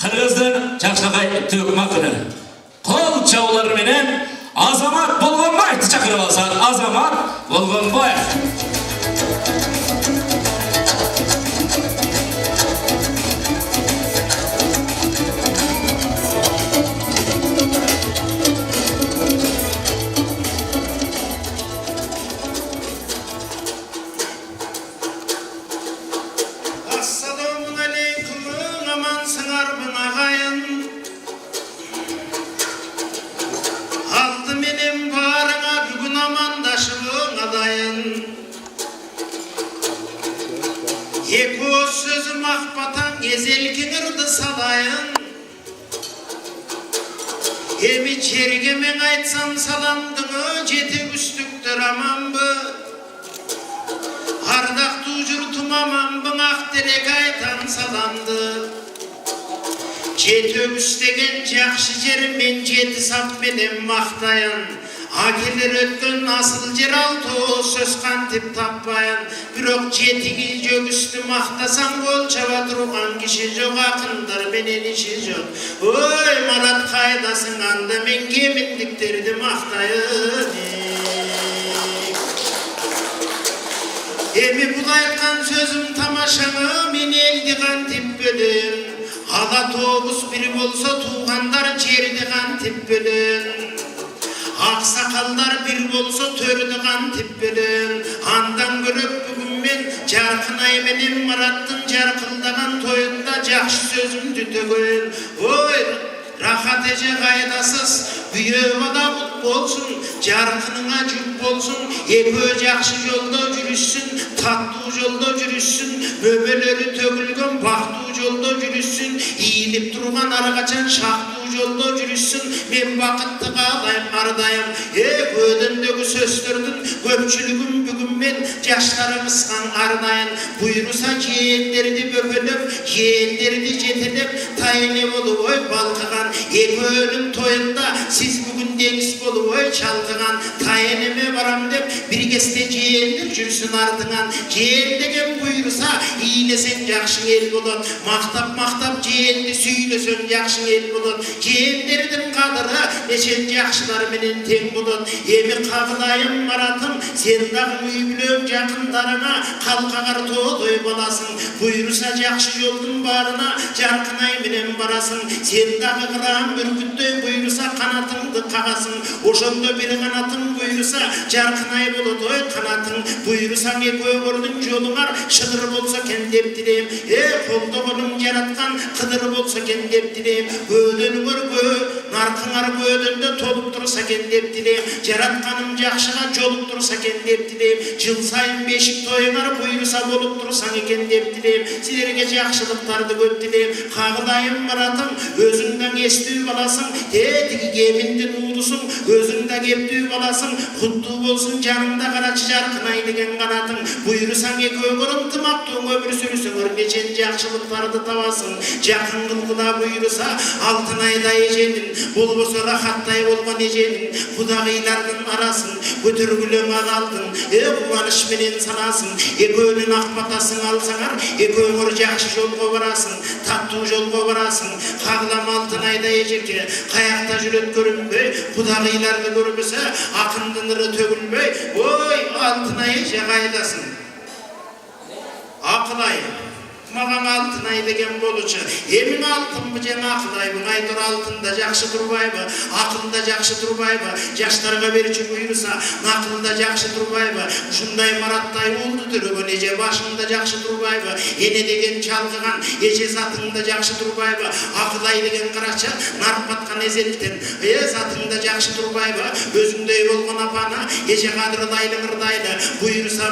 Kırgızdın Çakşakay Türk makını. Kol çavları menen Azamat Bolgonboyev'ti çakırıp alsan. Azamat Bolgonboyev. Assalamun aleyküm, amansınlar buna kayın. Aldı benim barına bugün amandaşımın adayın. Eko sözüm akbatan ezelkin ırdı salayın. Emi çergemen aytsam salamdığını jetek üstüktür aman bu. Ardak tujurtum aman bu akterek aytan salamdı. Jeti üstegen jakşı jerim men jeti sap menen maktayın. Akeler ötkön asıl jer altı söz kantip tappayan. Birok jetigi jөгүстү maktasan kol çaba turgan kişi jok akındır menen işi jok. Oy Marat kaydasın anda men kemindiklerdi maktayın. Emi bu aytkan sözüm tamaşanı men eldi kantip bölün. Ala toğuz biri bolsa tuğandar жерди kantip bölün. Aksakallar bir bolsa törüdü kantip bölün. Andan görüp bugün men jarkınay menen Marattın jarkıldagan toyunda jakşı sözümdü tөгөн. Oy rahat eje kaydasız büyömada mut bolsun, jarkınına jük bolsun, ekö jakşı jolda жүрүшsүn, tattуу jolda жүрүшsүn, böbölörü tөгүlgөн baktуу jolda жүрүшsүn, iyilip turgan aragaçan şaktуу jolda жүрүшsүn. Men bakытты kaalayım ardayım. Көдөндөгү сөздөрдүн көпчүлүгүн бүгүн мен жаштарыбыздан ардайын. Буйруса жээндерди бөпөлөп, жээндерди жетелеп, тайыны болуп ой балкыган. Экөөнүн тоюнда сиз бүгүн деңиз болуп ой чалкыган. Тайыныме барам деп бир кесте жээндер жүрсүн артыңан. Жээн деген буйруса ийлесең жакшы эл болот. Мактап жээнди сүйлөсөң жакшы эл болот. Жээндердин кадыры эшен жакшылар менен тең болот. Эми кагылайым Маратым, сен дагы үй бүлөң жакындарыңа калкагар тоодой баласың. Буйруса жакшы жолдун баарына жаркынай менен барасың. Сен дагы кыран бүркүттөй буйруса канатыңды кагасың. Ошондо бир канатың буйруса жаркынай болот ой канатың. Буйрусаң экөөгөрдүн жолуңар шыдыр болсо экен деп тилейм. Колдогонуң жараткан кыдыр болсо экен деп тилейм. Көдөнүңөр наркыңар көдөндө толуп турса экен деп тилейм. Жаратканым жакшыга жолуп турса экен деп тилейм. Жыл сайын бешик тоюңар буйруса болуп турсаң экен деп тилейм. Силерге жакшылыктарды көп тилейм. Кагылайым Маратым, өзүң да эстүү баласың, тиги кеминдин уулусуң, өзүң да кептүү баласың. Куттуу болсун жаныңда карачы жаркынай деген канатың. Буйрусаң экөөгөр ынтымактуу өмүр сүрүсөңөр, нечен жакшылыктарды табасың. Жакын кылгыла буйруса алтынайдай эженин, болбосо рахаттай болгон эженин, кудагыйлардын арасын көтөргүлөң адалдың. Кубаныч менен санасын, экөөнүн ак батасын алсаңар, экөөңөр жакшы жолго барасың, таттуу жолго барасың. Кагылам алтынайдай эжеке, каякта жүрөт көрүнбөй, кудагыйларды көрбөсө акындын ыры төгүлбөй. Ой алтынай эже кайдасың? Акылай маған алтынай деген болучу. Эмиң алтынбы жана акылайбы? Айтор алтында жакшы турбайбы? Акылда жакшы турбайбы? Жаштарга берчү буйруса акылда жакшы турбайбы? Ушундай Мараттай уулду төрөгөн эже башыңда жакшы турбайбы? Эне деген чалкыган эже затыңда жакшы турбайбы? Акылай деген карача нарып баткан эзелтен затыңда жакшы турбайбы? Өзүңдөй болгон апаны эже кадырлайлы ырдайлы. Буйруса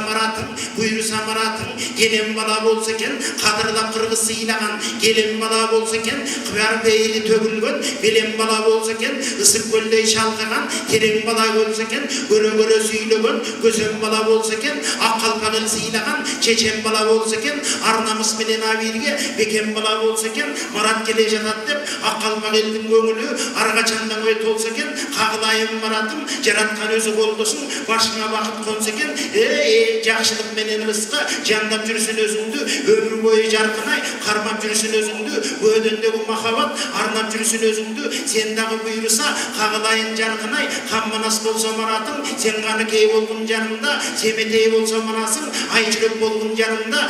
Маратым, келем бала болсо экен, кадырлап кыргыз сыйлаган. Келем бала болсо экен, кыбар бейли төгүлгөн. Белем бала болсо экен, ысык көлдөй чалкаган. Терең бала болсо экен, көрө сүйлөгөн. Көзөм бала болсо экен, ак калпагын сыйлаган. Чечен бала болсо экен, арнамыс менен абирге. Бекем бала болсо экен, Марат келе жатат деп ак калпак элдин көңүлү аргачандан ой толсо экен. кагылайым маратым, жараткан өзү колдосун, башыңа бакыт консо экен, жакшылык менен рызкы, жандап жүрсүн өзүңдү, өмүр бою жаркынай, кармап жүрсүн өзүңдү, өдөндөгү махабат, арнап жүрсүн өзүңдү, сен дагы буйруса, кагылайын жаркынай, камманас болсо маратым, сен каныкей болгун жанымда, семетей болсо манасың, айчүрөк болгун жанымда,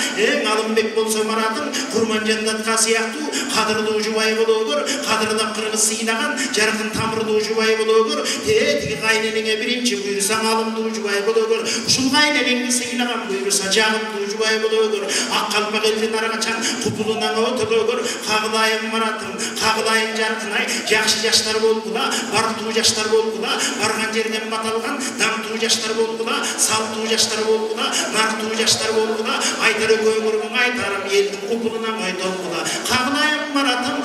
Алымбек болсо маратым, Курманжандатка сыяктуу, кадырлуу жубай бологур, кадырлап кыргыз сыйлаган, жаркын тамырдуу жубай бологур, тиги кайненеңе биринчи буйрусаң алымдуу жубай бологур, ушул кайненеңди сыйлаган буйруса жагымдуу жубай бологур, ак калпак элдин аргачан купулунан отогур, кагылайын маратым, кагылайын жаркынай, жакшы жаштар болгула, бардуу жаштар болгула, барган жерден баталган, дамтуу жаштар болгула, салттуу жаштар болгула, нартуу жаштар болгула, айтар көңүрүң айтарым, элдин купулунан ойтолгула, кагылайын маратым,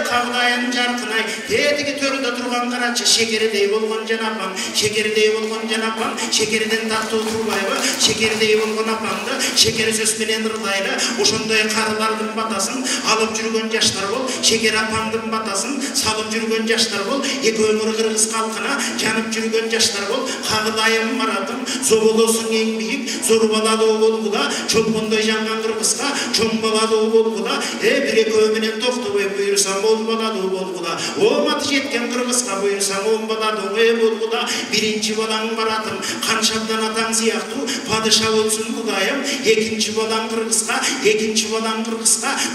кагылайын жаркынай, тетиги төрүдө турган карачы, шекеридей болгон жанапам, шекеридей болгон жанапам, шекериден таттуу турбайбы, шекеридей болгон апамды, шекер сөз менен ырлайлы, ошондой карылардын батасын алып жүргөн жаштар бол, шекер апамдын батасын салып жүргөн жаштар бол, эки өмүр кыргыз калкына жанып жүргөн жаштар бол, кагылайын маратым, зоболосуң эң бийик, зор балалуу болгула, чолпондой жанган кыргызга чоң балалуу болгула, бир экөө менен токтобой буйрусаң он балалуу болгула, оматы жеткен кыргызга буйрусаң он балалуу болгула, биринчи балаң маратым, каншабдан атаң сыяктуу падыша болсун кудайым, экинчи балаң кыргызга,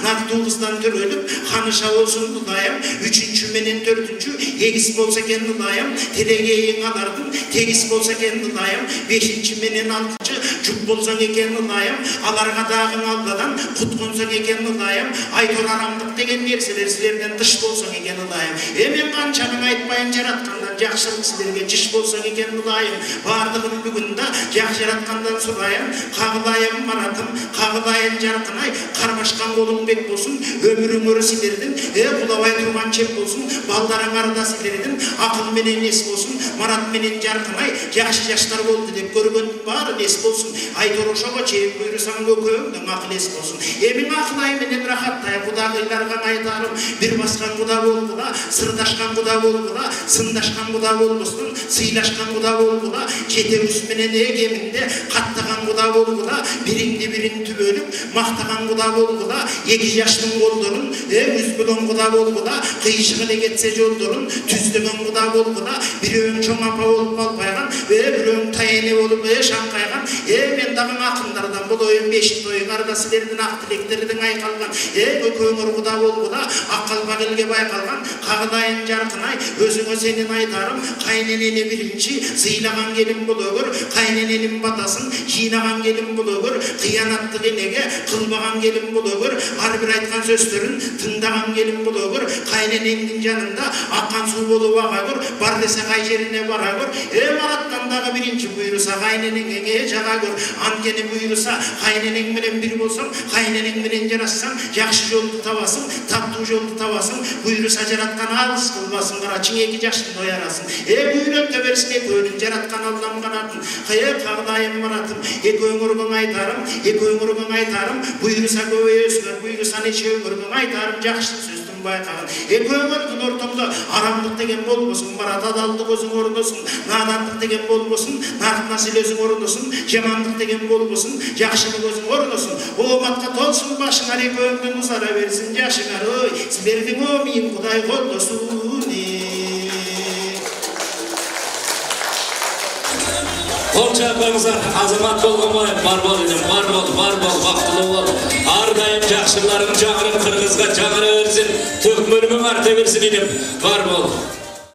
нактуу кыздан төрөлүп ханыша болсун кудайым, үчүнчү менен төртүнчү эгис болсо экен кудайым, телегейиң алардын тегис болсо экен кудайым, бешинчи менен алтынчы жук болсоң экен кудайым, аларга дагы Алладан кут консоң экен кудайым, айтор арамдык деген нерселер силерден тыш болсоң экен кудайым, мен канчаның айтпайын жараткандан жакшылык силерге жыш болсоң экен кудайым, бардыгын бүгүн да жакшы жараткандан сурайым, кагылайым маратым, кагылайын жаркынай, кармашкан колуң бек болсун, өмүрүңөр силердин, кулабай турган чеп болсун, балдарың арда силердин, акыл менен эс болсун, марат менен жаркынай, жакшы жаштар болду деп көргөндүн баары эс болсун, айтор ошого чейин буйрусаң көкөңдүң акыл эс болсун, мен акылай менен рахаттай кудагыйларга айтарым, бир баскан куда болгула, сырдашкан куда болгула, сындашкан куда болбостун, сыйлашкан куда болгула, жетегүс менен эгеминде каттаган куда болгула, бириңди бириң түбөлүп мактаган куда болгула, эки жаштын колдорун үзбөгөн куда болгула, кыйшык эле кетсе жолдорун түздөгөн куда болгула, бирөөң чоң апа болуп албайган, бирөөң тайене болуп шаңкайган, мен дагы акындардан болоюн, бешик тойуңарда силердин ак тилектериң айкалган, көкөңөр куда болгула, ак калпак элге байкалган, кагылайын жаркынай, өзүңө сенин айтарым, кайненени биринчи сыйлаган келин бологур, кайнененин батасын жыйнаган келин бологур, кыянаттык энеге кылбаган келин бологур, ар бир айткан сөздөрүн тыңдаган келин бологур, кайненеңдин жанында аккан суу болуп агагыр, бар десе кай жерине барагыр, мараттан дагы биринчи буйруса кайненеңе жагагыр, анткени буйруса кайненең менен бир болсоң, кайненең менен жарашсаң, жакшы жолду табасың, таттуу жолду табасың, буйруса жараткан алыс кылбасын, карачың эки жашыңды оярасың, буйрөттө берсин экөөнүн жараткан Аллам канатын, кагылайын маратым, экөөңөргө айтарым, буйруса көбөйөсүңөр, буйруса нече өмүргө айтарым, жакшы сөздүн байкаган, экөөңөрдүн ортоңдо арамдык деген болбосун, марат адалдык өзүң орносун, надандык деген болбосун, нарк насил өзүң орносун, жамандык деген болбосун, жакшылык өзүң орносун, ооматка толсун башыңар, экөөңдүн узара берсин жашыңар, силердин өмийин Кудай колдосун. Кол чапаңыздар, азамат болгонбаев, бар бол идим, бар бол, бактылуу бол. Ар дайым жакшыларың жаңырын кыргызга жаңыра берсин, төкмөлүңүң арта берсин идим, бар бол.